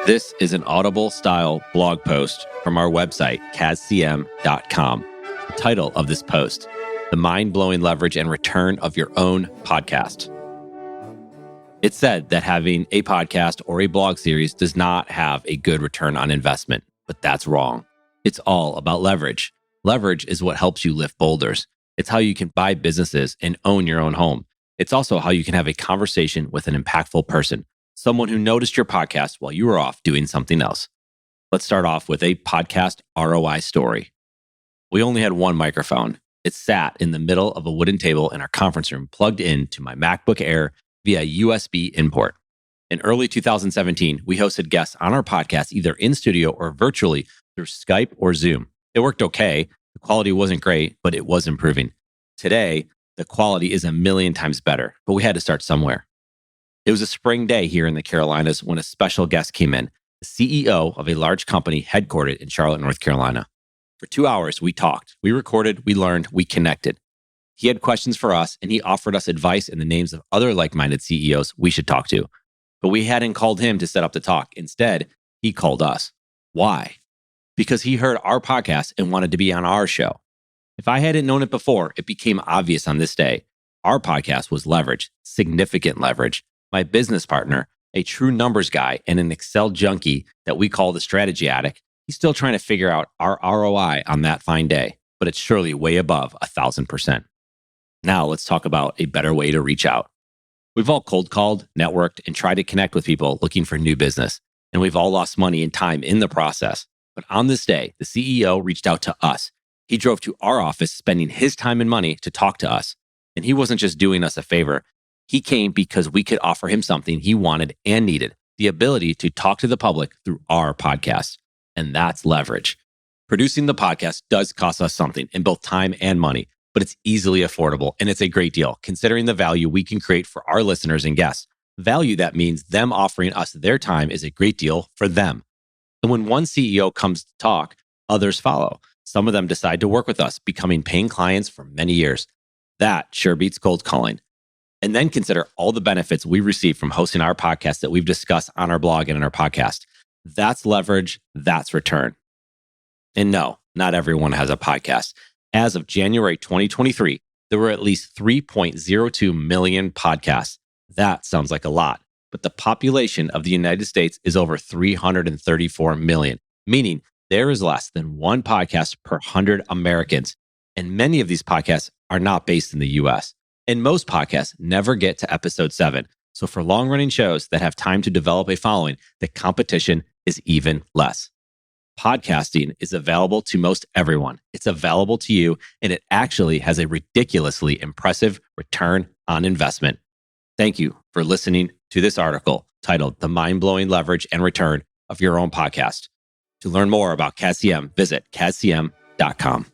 This is an audible-style blog post from our website, kazcm.com. The title of this post, The Mind-Blowing Leverage and Return of Your Own Podcast. It's said that having a podcast or a blog series does not have a good return on investment, but that's wrong. It's all about leverage. Leverage is what helps you lift boulders. It's how you can buy businesses and own your own home. It's also how you can have a conversation with an impactful person, someone who noticed your podcast while you were off doing something else. Let's start off with a podcast ROI story. We only had one microphone. It sat in the middle of a wooden table in our conference room, plugged into my MacBook Air via USB import. In early 2017, we hosted guests on our podcast either in studio or virtually through Skype or Zoom. It worked okay. The quality wasn't great, but it was improving. Today, the quality is a million times better, but we had to start somewhere. It was a spring day here in the Carolinas when a special guest came in, the CEO of a large company headquartered in Charlotte, North Carolina. For 2 hours, we talked, we recorded, we learned, we connected. He had questions for us, and he offered us advice in the names of other like-minded CEOs we should talk to. But we hadn't called him to set up the talk. Instead, he called us. Why? Because he heard our podcast and wanted to be on our show. If I hadn't known it before, it became obvious on this day. Our podcast was leverage, significant leverage. My business partner, a true numbers guy and an Excel junkie that we call the strategy addict, he's still trying to figure out our ROI on that fine day, but it's surely way above 1,000%. Now let's talk about a better way to reach out. We've all cold called, networked, and tried to connect with people looking for new business, and we've all lost money and time in the process. But on this day, the CEO reached out to us. He drove to our office, spending his time and money to talk to us. And he wasn't just doing us a favor. He came because we could offer him something he wanted and needed, the ability to talk to the public through our podcast. And that's leverage. Producing the podcast does cost us something in both time and money, but it's easily affordable and it's a great deal considering the value we can create for our listeners and guests. Value that means them offering us their time is a great deal for them. And when one CEO comes to talk, others follow. Some of them decide to work with us, becoming paying clients for many years. That sure beats cold calling. And then consider all the benefits we receive from hosting our podcast that we've discussed on our blog and in our podcast. That's leverage. That's return. And no, not everyone has a podcast. As of January 2023, there were at least 3.02 million podcasts. That sounds like a lot, but the population of the United States is over 334 million, meaning there is less than one podcast per 100 Americans. And many of these podcasts are not based in the US. And most podcasts never get to episode 7. So for long-running shows that have time to develop a following, the competition is even less. Podcasting is available to most everyone. It's available to you, and it actually has a ridiculously impressive return on investment. Thank you for listening to this article titled The Mind-Blowing Leverage and Return of Your Own Podcast. To learn more about KazCM, visit kazcm.com.